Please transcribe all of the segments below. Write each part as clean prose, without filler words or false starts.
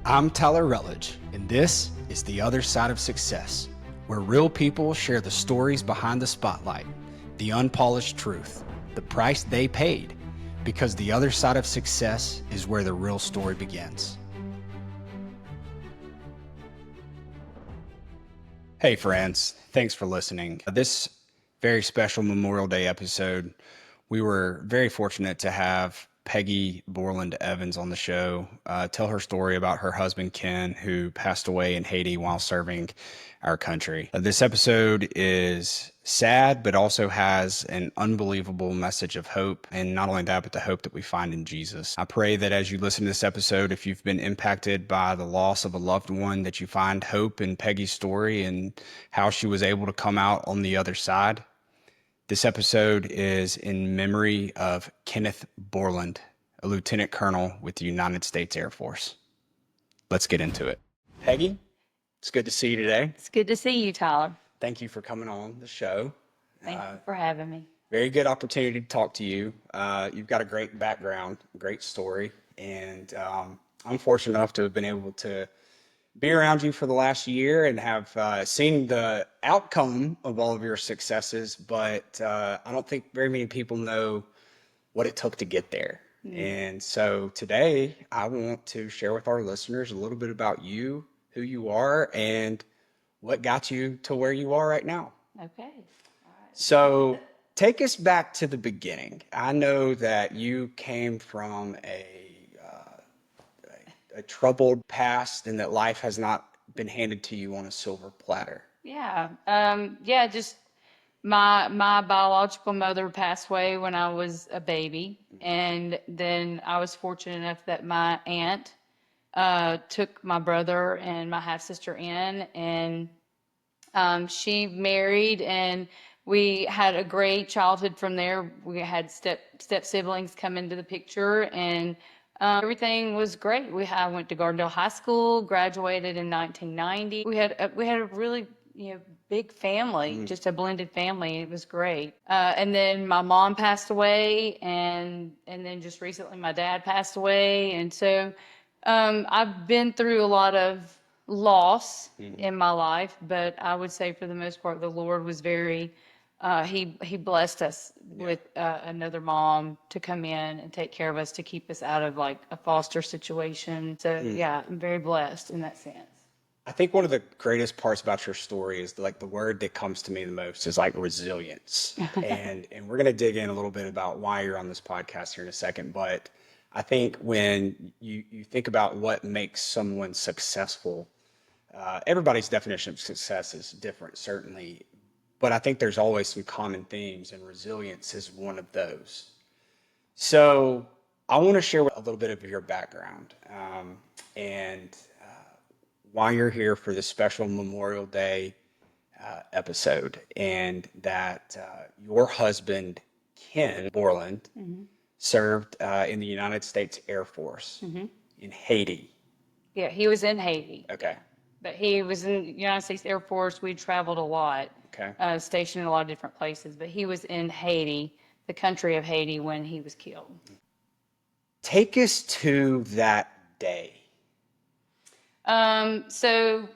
I'm Tyler Rutledge, and this is The Other Side of Success, where real people share the stories behind the spotlight, the unpolished truth, the price they paid, because the other side of success is where the real story begins. Hey friends, thanks for listening. This very special Memorial Day episode, we were very fortunate to have Peggy Borland Evans on the show, tell her story about her husband Ken, who passed away in Haiti while serving our country. This episode is sad, but also has an unbelievable message of hope. And not only that, but the hope that we find in Jesus. I pray that as you listen to this episode, if you've been impacted by the loss of a loved one, that you find hope in Peggy's story and how she was able to come out on the other side. This episode is in memory of Kenneth Borland, a lieutenant colonel with the United States Air Force. Let's get into it. Peggy, it's good to see you today. It's good to see you, Tyler. Thank you for coming on the show. Thank you for having me. Very good opportunity to talk to you. You've got a great background, great story, and I'm fortunate enough to have been able to be around you for the last year and have seen the outcome of all of your successes, but I don't think very many people know what it took to get there. And so today I want to share with our listeners a little bit about you, who you are, and what got you to where you are right now. Okay. All right. So take us back to the beginning. I know that you came from a troubled past and that life has not been handed to you on a silver platter. Yeah. Just my biological mother passed away when I was a baby. And then I was fortunate enough that my aunt took my brother and my half sister in, and she married, and we had a great childhood from there. We had step siblings come into the picture, and everything was great. I went to Gardendale High School, graduated in 1990. We had a really big family, just a blended family. It was great. And then my mom passed away, and then just recently my dad passed away, and so I've been through a lot of loss in my life, but I would say for the most part, the Lord was very, he blessed us with another mom to come in and take care of us, to keep us out of like a foster situation. So yeah, I'm very blessed in that sense. I think one of the greatest parts about your story is the word that comes to me the most is like resilience. and we're going to dig in a little bit about why you're on this podcast here in a second. But I think when you think about what makes someone successful, everybody's definition of success is different, certainly. But I think there's always some common themes, and resilience is one of those. So I want to share a little bit of your background and why you're here for this special Memorial Day episode, and that your husband, Ken Borland, served in the United States Air Force in Haiti. Yeah, he was in Haiti. Okay. But he was in the United States Air Force. We traveled a lot, stationed in a lot of different places. But he was in Haiti, the country of Haiti, when he was killed. Take us to that day. So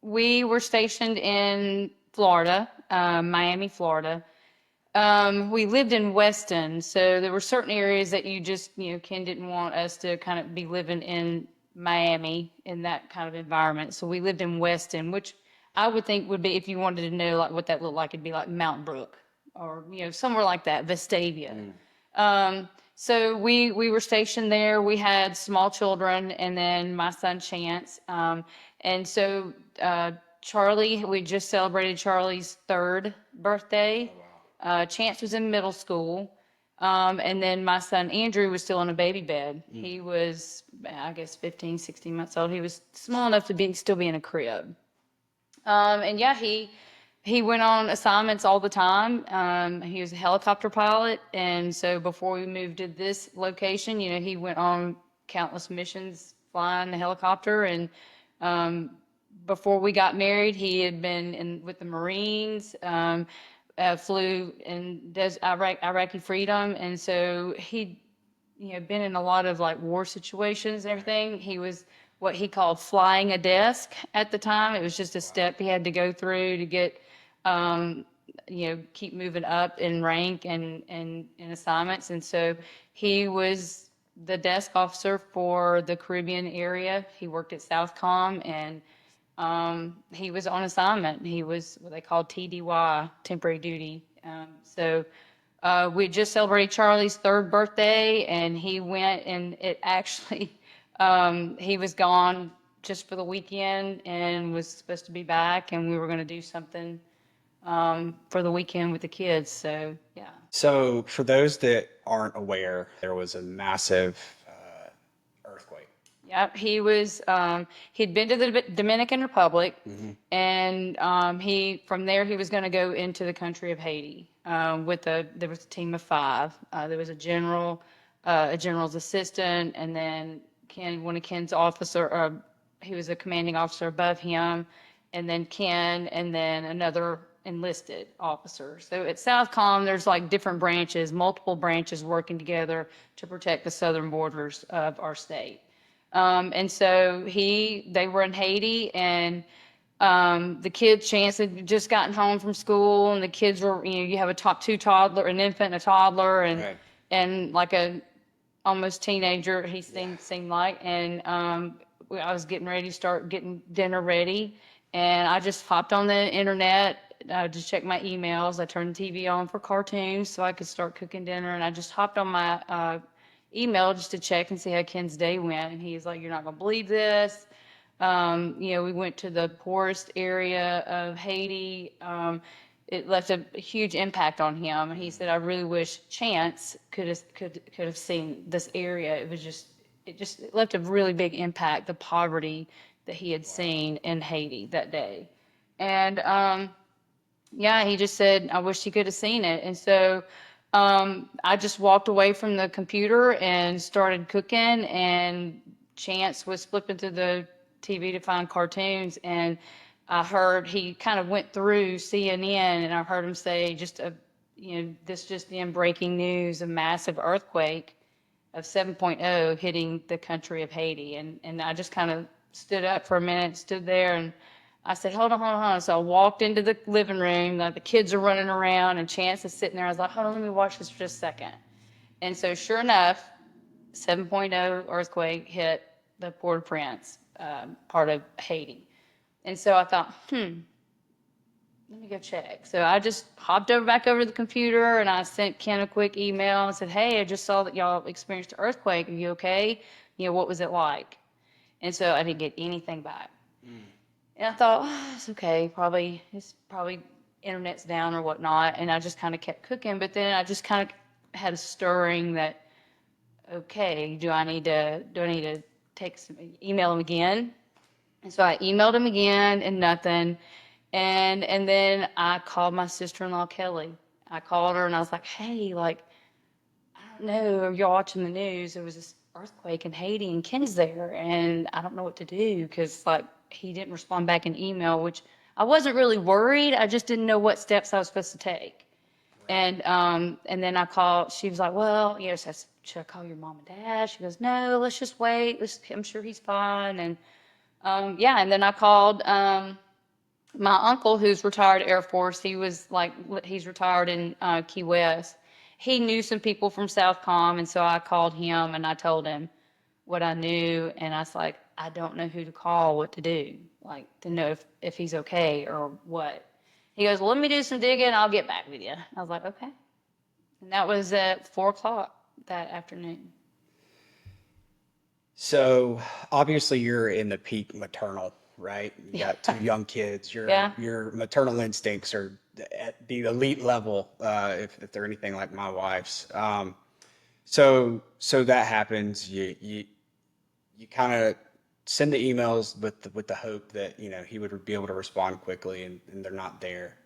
we were stationed in Florida, Miami, Florida. We lived in Weston, so there were certain areas that Ken didn't want us to kind of be living in Miami in that kind of environment. So we lived in Weston, which I would think would be, if you wanted to know like what that looked like, it'd be like Mount Brook or, somewhere like that, Vestavia. So we were stationed there. We had small children, and then my son Chance. And so Charlie, we just celebrated Charlie's 3rd birthday. Chance was in middle school. And then my son Andrew was still in a baby bed. He was, I guess, 15, 16 months old. He was small enough to still be in a crib. And yeah, he went on assignments all the time. He was a helicopter pilot. And so before we moved to this location, he went on countless missions flying the helicopter. And before we got married, he had been with the Marines, flew in Iraqi freedom. And so he been in a lot of like war situations and everything. He was what he called flying a desk at the time. It was just a step he had to go through to get, um, keep moving up in rank and in assignments. And so he was the desk officer for the Caribbean area. He worked at Southcom, and he was on assignment. He was what they called TDY, temporary duty. We just celebrated Charlie's third birthday, and he went, and it actually, he was gone just for the weekend and was supposed to be back, and we were going to do something for the weekend with the kids. So, yeah. So, for those that aren't aware, there was a massive earthquake. Yep, he'd been to the Dominican Republic, and from there he was going to go into the country of Haiti there was a team of five. There was a general's assistant, and then one of Ken's he was a commanding officer above him, and then Ken, and then another enlisted officer. So at Southcom, there's like different branches, multiple branches working together to protect the southern borders of our state. And so they were in Haiti, and the kids, Chance had just gotten home from school, and the kids were, you have an infant and a toddler, and Right. like a almost teenager, he seemed like, and I was getting ready to start getting dinner ready, and I just hopped on the internet to check my emails. I turned the TV on for cartoons so I could start cooking dinner, and I just hopped on my email just to check and see how Ken's day went. And he's like, "You're not gonna believe this." We went to the poorest area of Haiti. It left a huge impact on him. And he said, "I really wish Chance could have seen this area. It left a really big impact, the poverty that he had seen in Haiti that day." And yeah, he just said, "I wish he could have seen it." And so I just walked away from the computer and started cooking, and Chance was flipping through the TV to find cartoons, and I heard he kind of went through CNN, and I heard him say this just in breaking news, a massive earthquake of 7.0 hitting the country of Haiti. And I just kind of stood up for a minute, stood there, and I said, "Hold on, hold on, hold on." So I walked into the living room, the kids are running around, and Chance is sitting there. I was like, "Hold on, let me watch this for just a second." And so sure enough, 7.0 earthquake hit the Port-au-Prince, part of Haiti. And so I thought, let me go check. So I just hopped back over to the computer, and I sent Ken a quick email and said, "Hey, I just saw that y'all experienced an earthquake. Are you okay? What was it like?" And so I didn't get anything back. And I thought, it's okay. It's probably internet's down or whatnot. And I just kind of kept cooking. But then I just kind of had a stirring that, okay, do I need to email him again? And so I emailed him again, and nothing. And then I called my sister-in-law, Kelly. I called her, and I was like, "Hey, like, I don't know, are y'all watching the news? There was this earthquake in Haiti, and Ken's there, and I don't know what to do," because like he didn't respond back in email, which I wasn't really worried. I just didn't know what steps I was supposed to take. And then I called. She was like, "Well, yes, should I call your mom and dad?" She goes, "No, let's just wait. I'm sure he's fine." And yeah, and then I called my uncle, who's retired Air Force. He's retired in Key West. He knew some people from Southcom, and so I called him and I told him what I knew, and I was like, "I don't know who to call, what to do, like to know if he's okay or what." He goes, "Well, let me do some digging, I'll get back with you." I was like, "Okay." And that was at 4 o'clock that afternoon. So obviously you're in the peak maternal, right? You got two young kids. Yeah. Your maternal instincts are at the elite level, if they're anything like my wife's. So that happens. You kind of send the emails with the hope that he would be able to respond quickly, and they're not there.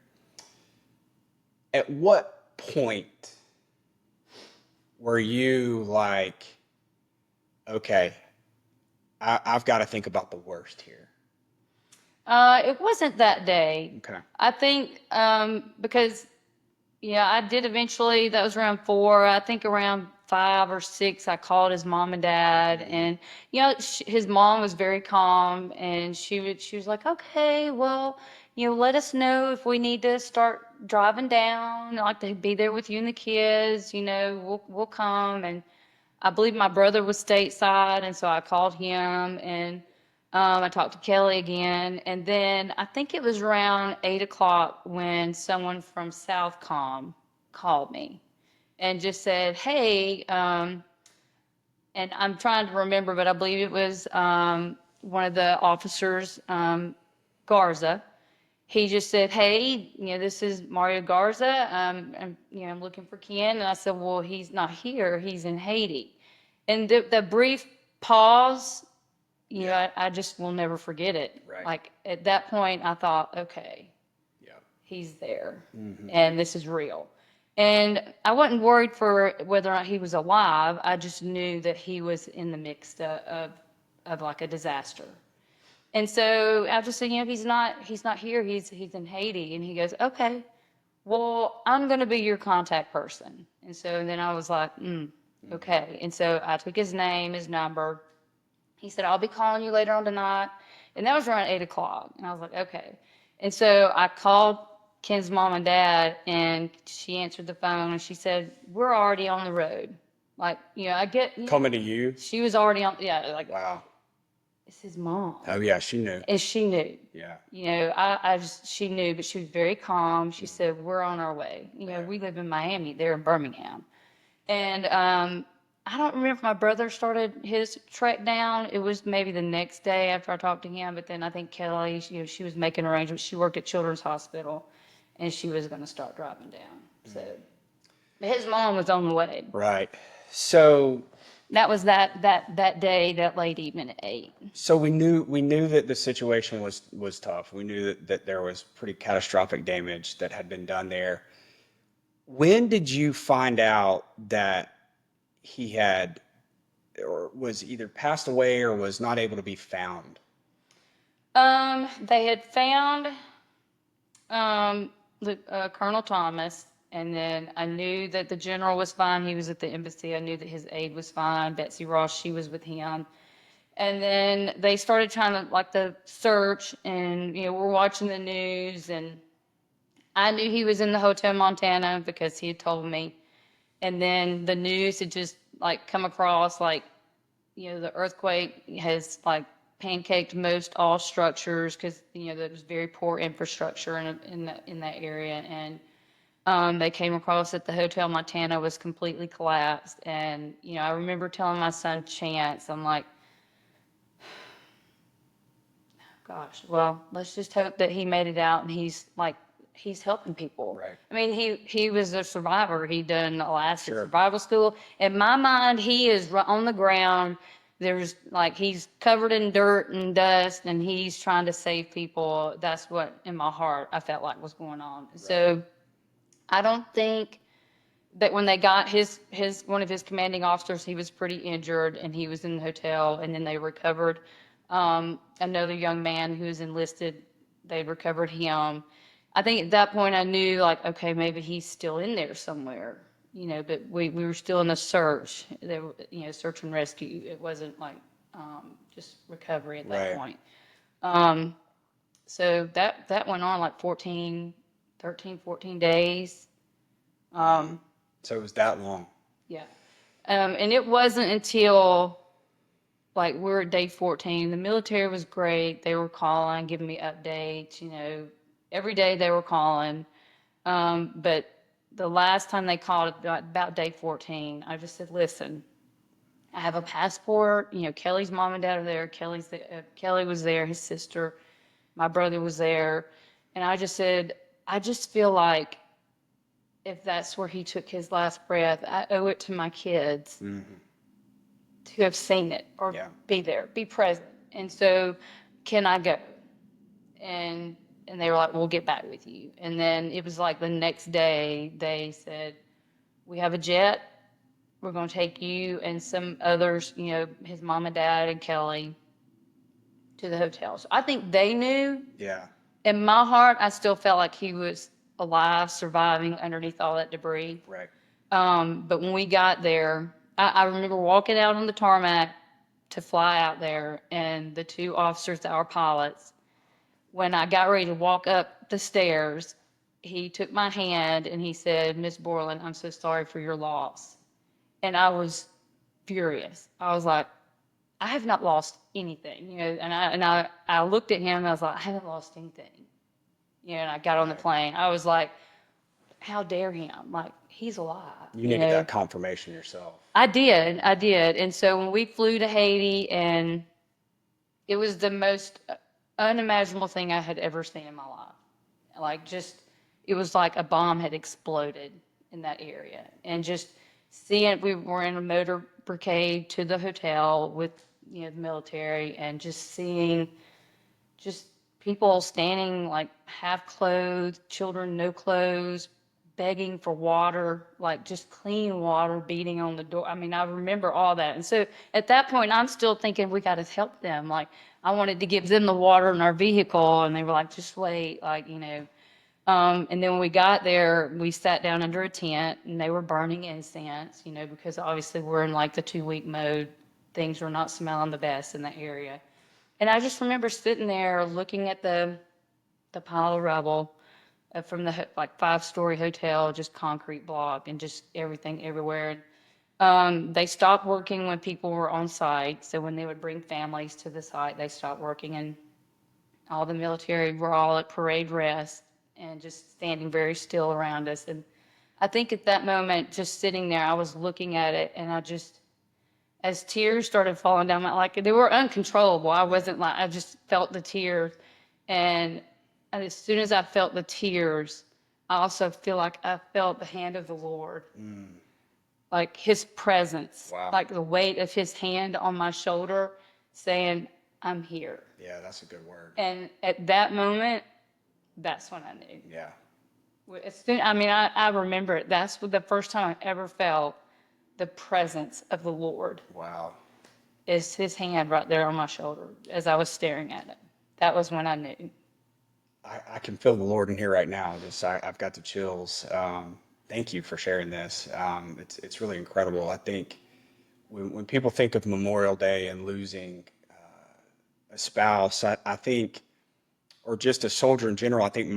At what point were you like, okay, I've got to think about the worst here? It wasn't that day. Okay. I think because, yeah, I did eventually, that was around 4. I think around 5 or 6, I called his mom and dad, and his mom was very calm, and she was like, okay, well, let us know if we need to start driving down. I'd like to be there with you and the kids. We'll come. And I believe my brother was stateside, and so I called him, and I talked to Kelly again, and then I think it was around 8 o'clock when someone from Southcom called me and just said, "Hey," and I'm trying to remember, but I believe it was one of the officers, Garza. He just said, "Hey, this is Mario Garza. I'm looking for Ken." And I said, "Well, he's not here. He's in Haiti." And the brief pause, I just will never forget it. Right. Like at that point, I thought, okay, Yeah. he's there, and this is real. And I wasn't worried for whether or not he was alive. I just knew that he was in the mix of like a disaster. And so I just said, he's not here. He's in Haiti. And he goes, okay, well, I'm going to be your contact person. And so then I was like, okay. And so I took his name, his number. He said, I'll be calling you later on tonight. And that was around 8 o'clock. And I was like, okay. And so I called Ken's mom and dad, and she answered the phone, and she said, we're already on the road. Like, I get. Coming to you? She was already on, yeah, like, wow. It's his mom. Oh, yeah, she knew. And she knew. Yeah. She knew, but she was very calm. She said, we're on our way. We live in Miami. They're in Birmingham. And I don't remember if my brother started his trek down. It was maybe the next day after I talked to him. But then I think Kelly, she was making arrangements. She worked at Children's Hospital, and she was going to start driving down. So but his mom was on the way. Right. So that was that day, that late evening at 8. So we knew that the situation was tough. We knew that there was pretty catastrophic damage that had been done there. When did you find out that he had or was either passed away or was not able to be found? They had found Colonel Thomas, and then I knew that the general was fine. He was at the embassy. I knew that his aide was fine. Betsy Ross, she was with him. And then they started trying to, like, the search, and, we're watching the news, and I knew he was in the Hotel Montana because he had told me. And then the news had just, like, come across, like, the earthquake has, like, pancaked most all structures because, there was very poor infrastructure in that area. And they came across that the Hotel Montana was completely collapsed. And, I remember telling my son Chance, I'm like, gosh, well, let's just hope that he made it out and he's helping people. Right. I mean, he was a survivor. He done Alaska Sure. Survival School. In my mind, he is on the ground. There's he's covered in dirt and dust, and he's trying to save people. That's what in my heart I felt like was going on. Right. So I don't think that when they got his one of his commanding officers, he was pretty injured, and he was in the hotel, and then they recovered another young man who was enlisted. They recovered him. I think at that point I knew, like, okay, maybe he's still in there somewhere, but we were still in the search. There, search and rescue. It wasn't like just recovery at that point. So that went on like 13, 14 days. So it was that long. Yeah. And it wasn't until, like, we're at day 14. The military was great. They were calling, giving me updates, every day they were calling. But the last time they called about day 14, I just said, listen, I have a passport. Kelly's mom and dad are there. Kelly was there, his sister, my brother was there. And I just said, I just feel like if that's where he took his last breath, I owe it to my kids to have seen it or be there, be present. And so, can I go? And they were like, we'll get back with you. And then it was like the next day, they said, we have a jet. We're going to take you and some others, his mom and dad and Kelly, to the hotel. So I think they knew. Yeah. In my heart, I still felt like he was alive, surviving underneath all that debris. Right. But when we got there, I remember walking out on the tarmac to fly out there, and the two officers that were pilots, when I got ready to walk up the stairs, he took my hand and he said, "Miss Borland, I'm so sorry for your loss." And I was furious. I was like, I have not lost anything, I looked at him and I was like, I haven't lost anything. And I got on the plane. I was like, how dare him? Like, he's alive. You needed that confirmation yourself. I did. And so when we flew to Haiti, and it was the most unimaginable thing I had ever seen in my life. Like, just, it was like a bomb had exploded in that area. And just seeing, we were in a motor brigade to the hotel with, the military, and just seeing just people standing like half clothed, children no clothes, begging for water, like just clean water, beating on the door. I mean, I remember all that. And so at that point, I'm still thinking we got to help them. Like, I wanted to give them the water in our vehicle, and they were like, just wait, and then when we got there, we sat down under a tent, and they were burning incense, because obviously we're in like the 2-week mode. Things were not smelling the best in that area. And I just remember sitting there looking at the pile of rubble from the like 5-story hotel, just concrete block and just everything everywhere. They stopped working when people were on site. So when they would bring families to the site, they stopped working, and all the military were all at parade rest and just standing very still around us. And I think at that moment, just sitting there, I was looking at it, and as tears started falling down my, like, they were uncontrollable. I wasn't like, I just felt the tears. And as soon as I felt the tears, I also feel like I felt the hand of the Lord, like his presence, Wow. like the weight of his hand on my shoulder saying, I'm here. Yeah, that's a good word. And at that moment, that's when I knew. Yeah. I remember it. That's the first time I ever felt the presence of the Lord. Wow. Is his hand right there on my shoulder as I was staring at it. That was when I knew. I can feel the Lord in here right now. I've got the chills. Thank you for sharing this. It's really incredible. I think when people think of Memorial Day and losing a spouse, I think, or just a soldier in general, I think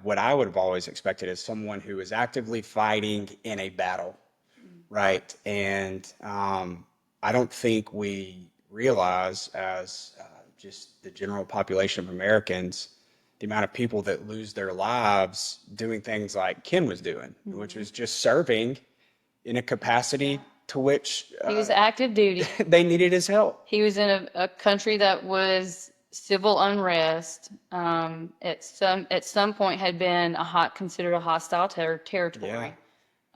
what I would have always expected is someone who is actively fighting in a battle, right? And I don't think we realize, as just the general population of Americans, the amount of people that lose their lives doing things like Ken was doing, which was just serving in a capacity to which He was active duty. they needed his help. He was in a country that was civil unrest. At some point had been considered a hostile territory.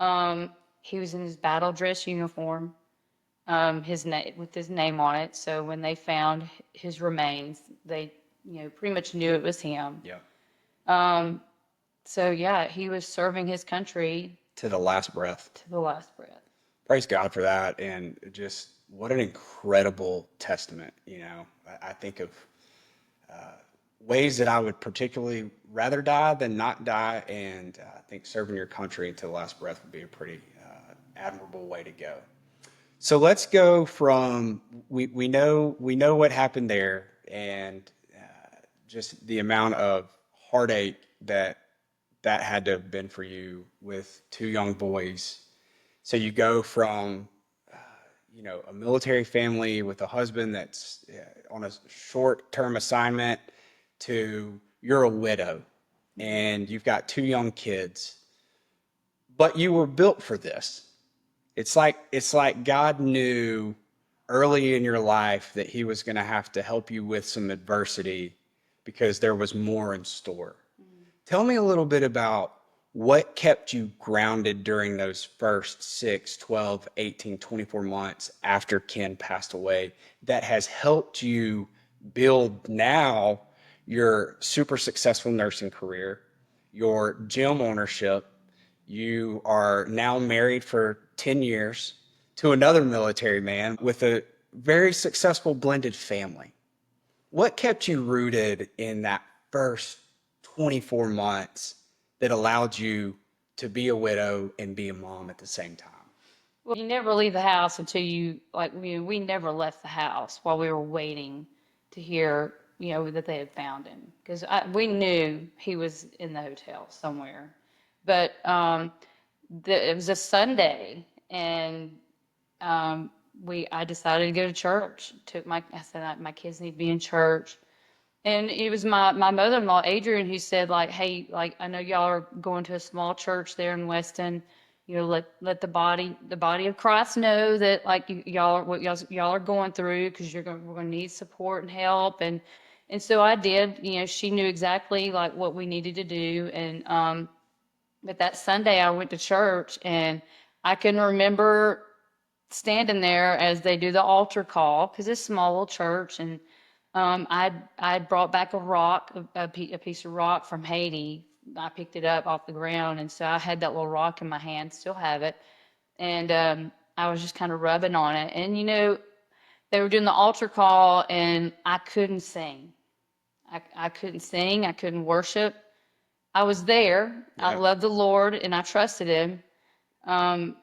Yeah. He was in his battle dress uniform, with his name on it. So when they found his remains, they pretty much knew it was him. Yeah. So yeah, he was serving his country To the last breath. to the last breath. Praise God for that. And just what an incredible testament. I think of ways that I would particularly rather die than not die. And I think serving your country to the last breath would be a pretty admirable way to go. So let's go from, we know what happened there, and just the amount of heartache that had to have been for you with 2 young boys. So you go from, a military family with a husband that's on a short-term assignment to you're a widow and you've got 2 young kids, but you were built for this. It's like God knew early in your life that he was going to have to help you with some adversity because there was more in store. Tell me a little bit about what kept you grounded during those first 6, 12, 18, 24 months after Ken passed away that has helped you build now your super successful nursing career, your gym ownership. You are now married for 10 years to another military man with a very successful blended family. What kept you rooted in that first 24 months that allowed you to be a widow and be a mom at the same time? Well, you never leave the house until you, like, we never left the house while we were waiting to hear, that they had found him. Because we knew he was in the hotel somewhere. But it was a Sunday, and um, I decided to go to church. I said, my kids need to be in church. And it was my mother-in-law, Adrian, who said, like, hey, like, I know y'all are going to a small church there in Weston. Let the body of Christ know that, like, y'all are what y'all are going through, because we're gonna need support and help. And so I did. She knew exactly like what we needed to do. And but that Sunday I went to church, and I can remember standing there as they do the altar call, because it's a small little church. And I'd brought back a rock, a piece of rock from Haiti. I picked it up off the ground, and so I had that little rock in my hand, still have it. And I was just kind of rubbing on it. And they were doing the altar call, and I couldn't sing. I couldn't sing. I couldn't worship. I was there. I Yep. loved the Lord, and I trusted Him. Um,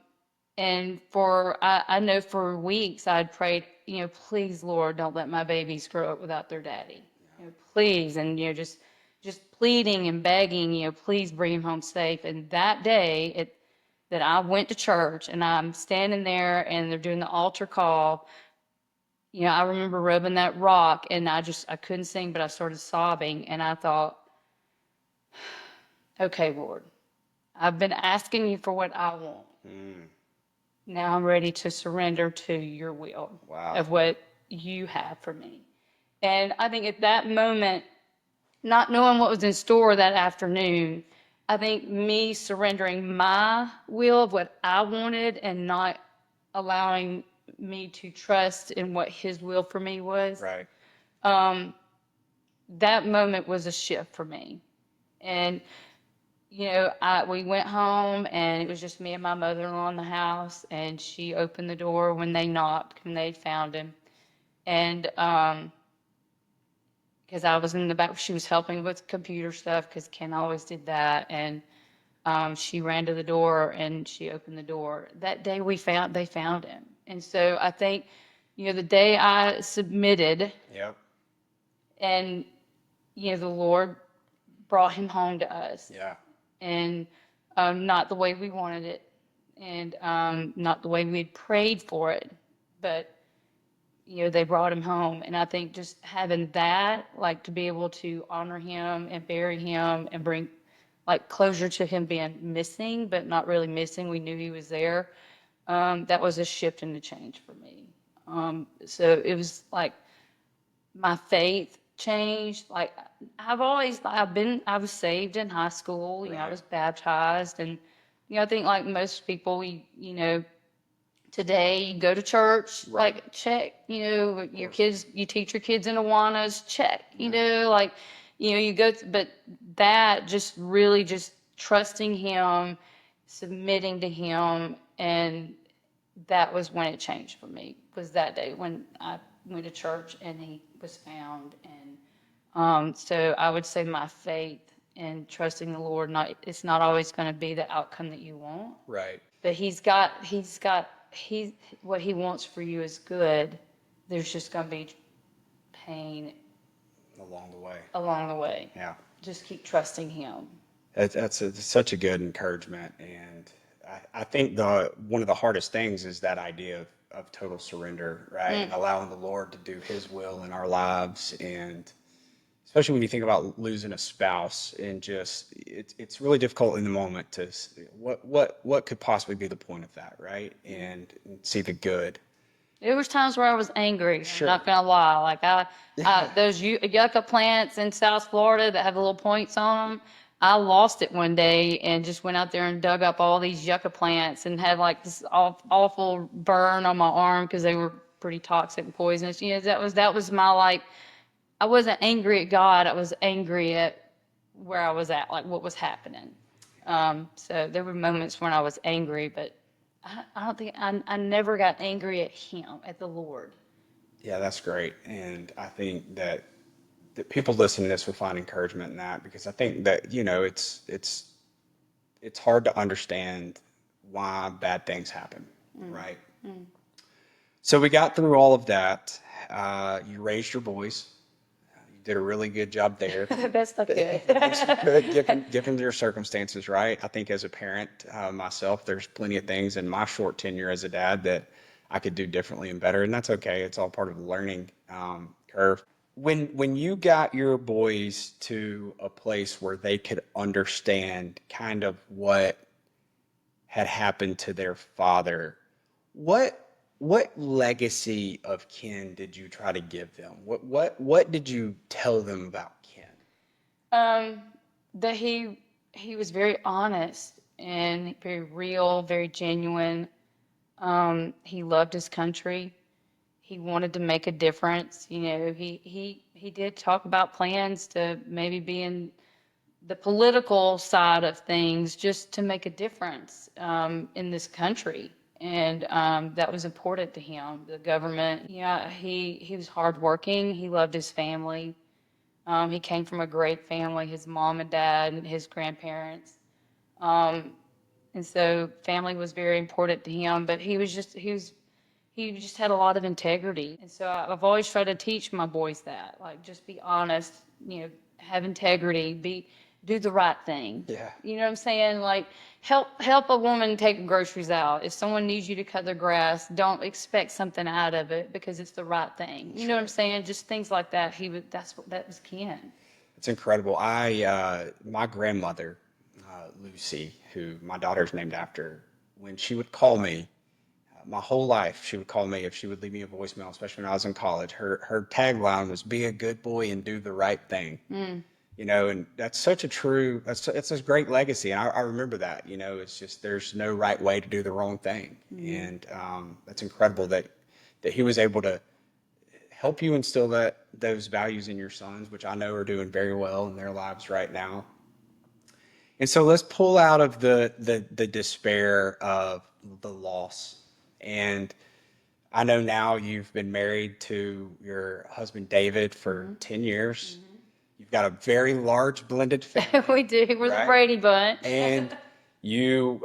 and I know for weeks I'd prayed, please, Lord, don't let my babies grow up without their daddy. Please. And, just pleading and begging, please bring him home safe. And that day that I went to church, and I'm standing there and they're doing the altar call, I remember rubbing that rock, and I couldn't sing, but I started sobbing. And I thought, okay, Lord, I've been asking you for what I want. Mm, Now I'm ready to surrender to your will wow. of what you have for me. And I think at that moment, not knowing what was in store that afternoon, I think me surrendering my will of what I wanted and not allowing me to trust in what his will for me was, Right. um, that moment was a shift for me. And we went home, and it was just me and my mother-in-law in the house, and she opened the door when they knocked, when they found him. And because I was in the back, she was helping with computer stuff, because Ken always did that. And she ran to the door, and she opened the door. That day they found him. And so I think, the day I submitted, Yep. and the Lord brought him home to us. Yeah. And not the way we wanted it, and not the way we'd prayed for it, but they brought him home. And I think just having that, like, to be able to honor him and bury him and bring like closure to him being missing, but not really missing. We knew he was there. That was a shift and a change for me. So it was like my faith changed. Like, I was saved in high school. I Right. was baptized. And I think, like most people, today you go to church, Right. like, check, your Course. kids, you teach your kids in Awanas, check, Yeah. like, you go but that just really just trusting him, submitting to him. And that was when it changed for me, was that day when I went to church and he was found. And so I would say my faith and trusting the Lord, it's not always going to be the outcome that you want, Right. but he what he wants for you is good. There's just going to be pain Along the way. along the way. Yeah. Just keep trusting him. Such a good encouragement. And I think one of the hardest things is that idea of total surrender, right? And Mm. allowing the Lord to do his will in our lives. And especially when you think about losing a spouse, and just it's really difficult in the moment to what could possibly be the point of that, right? And see the good. There was times where I was angry. I'm Sure. not gonna lie. Like, those yucca plants in South Florida that have little points on them. I lost it one day and just went out there and dug up all these yucca plants, and had like this awful burn on my arm because they were pretty toxic and poisonous. That was my, like, I wasn't angry at God. I was angry at where I was at, like what was happening. So there were moments when I was angry, but I don't think I never got angry at him, at the Lord. Yeah, that's great. And I think that people listening to this will find encouragement in that, because I think that, it's hard to understand why bad things happen, Right. So we got through all of that. You raised your boys. You did a really good job there. The best I could. Yes, you could, given your circumstances, right? I think as a parent, myself, there's plenty of things in my short tenure as a dad that I could do differently and better, and that's okay. It's all part of the learning curve. When you got your boys to a place where they could understand kind of what had happened to their father, what legacy of Ken did you try to give them? What did you tell them about Ken? Um, that he was very honest and very real, very genuine. He loved his country. He wanted to make a difference. You know, he did talk about plans to maybe be in the political side of things just to make a difference in this country. And that was important to him. The government, yeah, he was hardworking. He loved his family. He came from a great family, his mom and dad and his grandparents. Um, and so family was very important to him, but he just had a lot of integrity. And so I've always tried to teach my boys that, like, just be honest, you know, have integrity, do the right thing. Yeah. You know what I'm saying? Like, help a woman take groceries out. If someone needs you to cut their grass, don't expect something out of it because it's the right thing. You know what I'm saying? Just things like that. That was Ken. It's incredible. My grandmother, Lucy, who my daughter's named after, when she would call me, my whole life, she would call me if she would leave me a voicemail, especially when I was in college. Her tagline was "Be a good boy and do the right thing." You know, and that's such a true. That's a great legacy, and I remember that. You know, it's just there's no right way to do the wrong thing, and that's incredible that he was able to help you instill those values in your sons, which I know are doing very well in their lives right now. And so let's pull out of the despair of the loss. And I know now you've been married to your husband David for 10 years. You've got a very large blended family, We do. We're the right? Brady Bunch. And you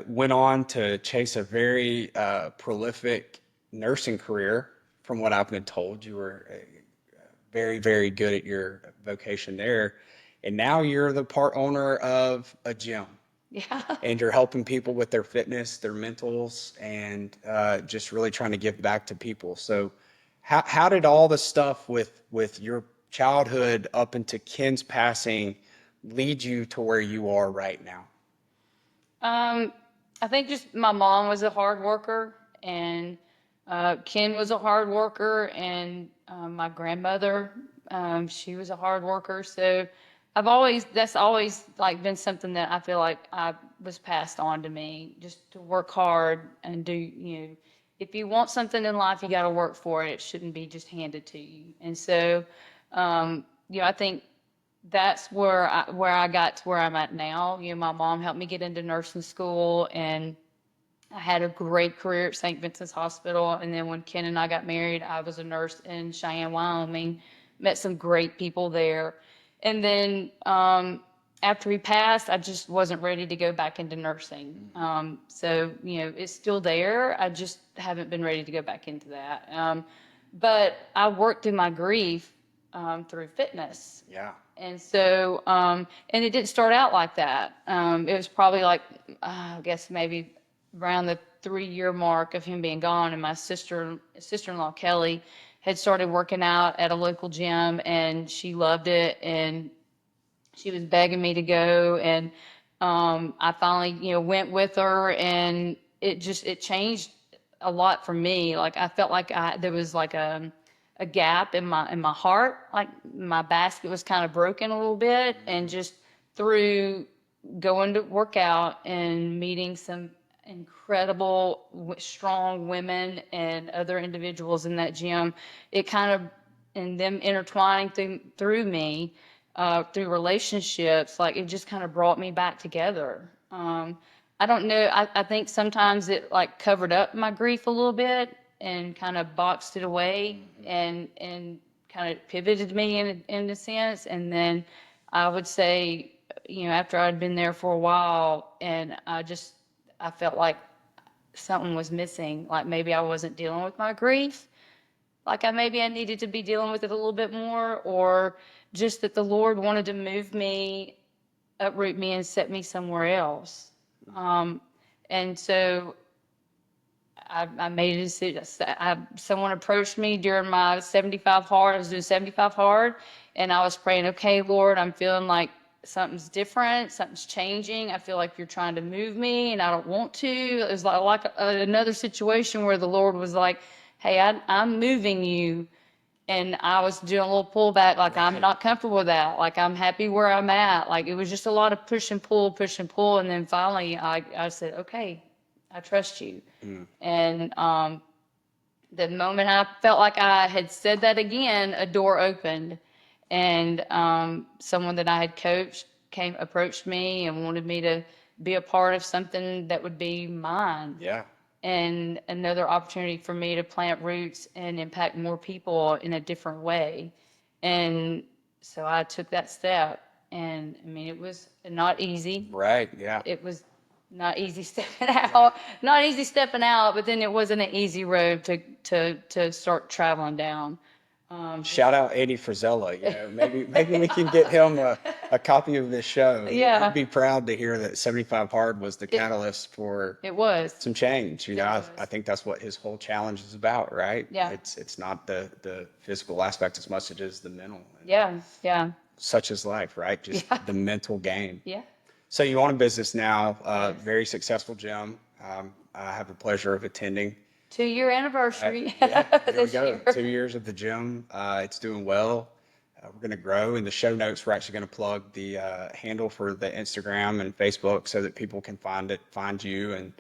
went on to chase a very prolific nursing career. From what I've been told, you were very, very good at your vocation there. And now you're the part owner of a gym. Yeah. And you're helping people with their fitness, their mentals, and just really trying to give back to people. So, how did all the stuff with your childhood up into Ken's passing lead you to where you are right now? I think just my mom was a hard worker, and Ken was a hard worker, and my grandmother, she was a hard worker. So that's always like been something that I feel like I was passed on to me, just to work hard and do, you know, if you want something in life, you got to work for it. It shouldn't be just handed to you. And so, you know, I think that's where I got to where I'm at now. You know, my mom helped me get into nursing school, and I had a great career at St. Vincent's Hospital. And then when Ken and I got married, I was a nurse in Cheyenne, Wyoming. Met some great people there. And then after he passed, I just wasn't ready to go back into nursing. So, you know, it's still there. I just haven't been ready to go back into that. But I worked through my grief through fitness. Yeah. And so, and it didn't start out like that. It was probably like, I guess maybe around the 3-year mark of him being gone. And my sister-in-law, Kelly, had started working out at a local gym, and she loved it. And she was begging me to go. And I finally, you know, went with her, and it changed a lot for me. Like, I felt like there was like a gap in my heart, like my basket was kind of broken a little bit, and just through going to work out and meeting some incredible strong women and other individuals in that gym, it kind of, and them intertwining through me through relationships, like it just kind of brought me back together. I don't know. I think sometimes it like covered up my grief a little bit and kind of boxed it away, and kind of pivoted me in a sense. And then I would say, you know, after I'd been there for a while, and I felt like something was missing. Like maybe I wasn't dealing with my grief. Like maybe I needed to be dealing with it a little bit more, or just that the Lord wanted to move me, uproot me, and set me somewhere else. And so I made a decision. Someone approached me during my 75 hard. I was doing 75 hard, and I was praying, okay, Lord, I'm feeling like something's different, something's changing. I feel like you're trying to move me, and I don't want to. It was another situation where the Lord was like, hey, I'm moving you. And I was doing a little pullback, like I'm not comfortable with that. Like I'm happy where I'm at. Like it was just a lot of push and pull, push and pull. And then finally I said, okay, I trust you. And the moment I felt like I had said that again, a door opened, and someone that I had coached approached me and wanted me to be a part of something that would be mine. Yeah. And another opportunity for me to plant roots and impact more people in a different way. And so I took that step. And I mean, it was not easy. Right. Yeah. It was not easy stepping out, not easy stepping out, but then it wasn't an easy road to start traveling down. Shout out Eddie Frizella. You know, maybe we can get him a copy of this show. Yeah. He'd be proud to hear that 75 Hard was the catalyst for It was. some change. You know, I think that's what his whole challenge is about, right? Yeah. It's not the physical aspect as much as it is the mental. Yeah, yeah, Such is life, right? Just the mental game. yeah. So you own a business now, very successful gym. I have the pleasure of attending. 2-year anniversary. Yeah, there we this go. year. 2 years at the gym. It's doing well. We're going to grow. In the show notes, we're actually going to plug the handle for the Instagram and Facebook so that people can find you and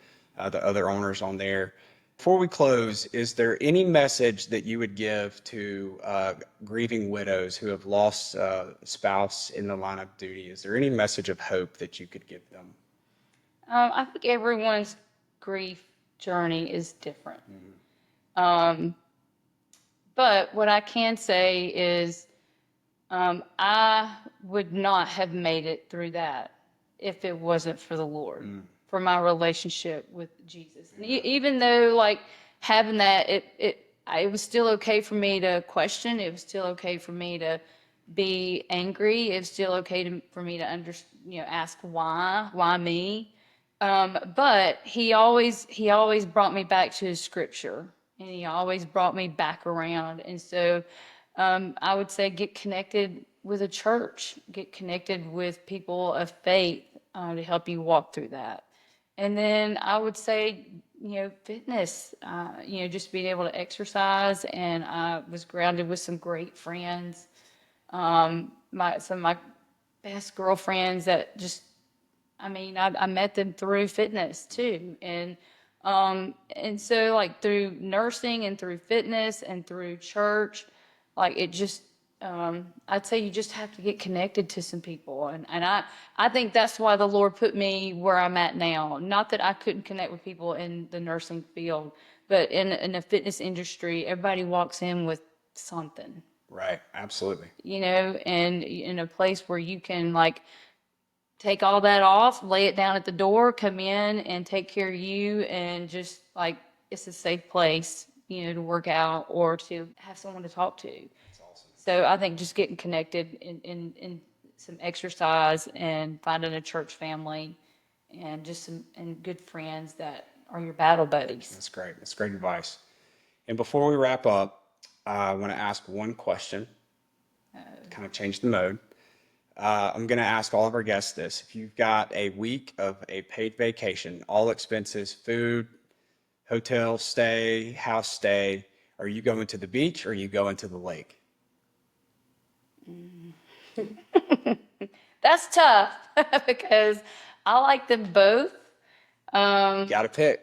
the other owners on there. Before we close, is there any message that you would give to grieving widows who have lost a spouse in the line of duty? Is there any message of hope that you could give them? I think everyone's grief journey is different. But what I can say is I would not have made it through that if it wasn't for the Lord, for my relationship with Jesus. And even though like having that, it was still okay for me to question. It was still okay for me to be angry. It was still okay for me to ask why me. But he always brought me back to his scripture, and he always brought me back around. And so I would say get connected with a church, get connected with people of faith to help you walk through that. And then I would say, fitness, just being able to exercise. And I was grounded with some great friends. Some of my best girlfriends that just, I met them through fitness too. And so like through nursing and through fitness and through church, like it just, I'd say you just have to get connected to some people. And I think that's why the Lord put me where I'm at now. Not that I couldn't connect with people in the nursing field, but in the fitness industry, everybody walks in with something. Right, absolutely. And in a place where you can like take all that off, lay it down at the door, come in and take care of you, and just like it's a safe place, to work out or to have someone to talk to. That's awesome. So I think just getting connected in some exercise and finding a church family and just some good friends that are your battle buddies. That's great. That's great advice. And before we wrap up, I want to ask one question, kind of change the mode. I'm going to ask all of our guests this. If you've got a week of a paid vacation, all expenses, food, hotel stay, house stay, are you going to the beach or are you going to the lake? That's tough because I like them both. Got to pick.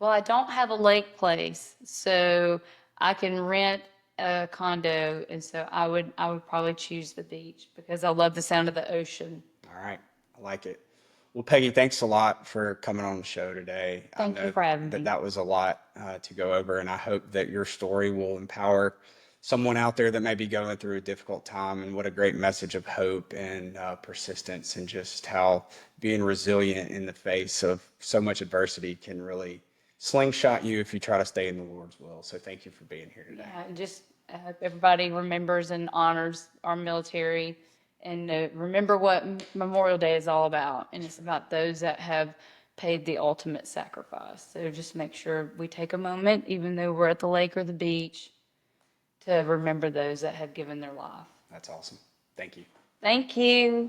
Well, I don't have a lake place, so I can rent a condo, and so I would probably choose the beach because I love the sound of the ocean. All right. I like it. Well, Peggy, thanks a lot for coming on the show today. Thank you for having me. That was a lot to go over, and I hope that your story will empower someone out there that may be going through a difficult time, and what a great message of hope and persistence, and just how being resilient in the face of so much adversity can really slingshot you if you try to stay in the Lord's will. So thank you for being here today. Yeah, and just hope everybody remembers and honors our military, and remember what Memorial Day is all about. And it's about those that have paid the ultimate sacrifice. So just make sure we take a moment, even though we're at the lake or the beach, to remember those that have given their life. That's awesome. Thank you. Thank you.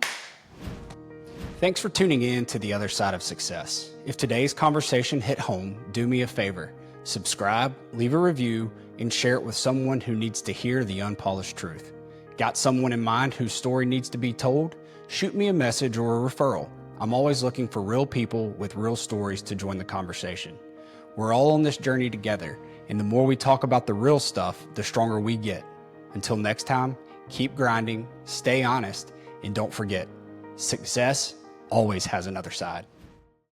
Thanks for tuning in to The Other Side of Success. If today's conversation hit home, do me a favor. Subscribe, leave a review, and share it with someone who needs to hear the unpolished truth. Got someone in mind whose story needs to be told? Shoot me a message or a referral. I'm always looking for real people with real stories to join the conversation. We're all on this journey together, and the more we talk about the real stuff, the stronger we get. Until next time, keep grinding, stay honest, and don't forget, success always has another side.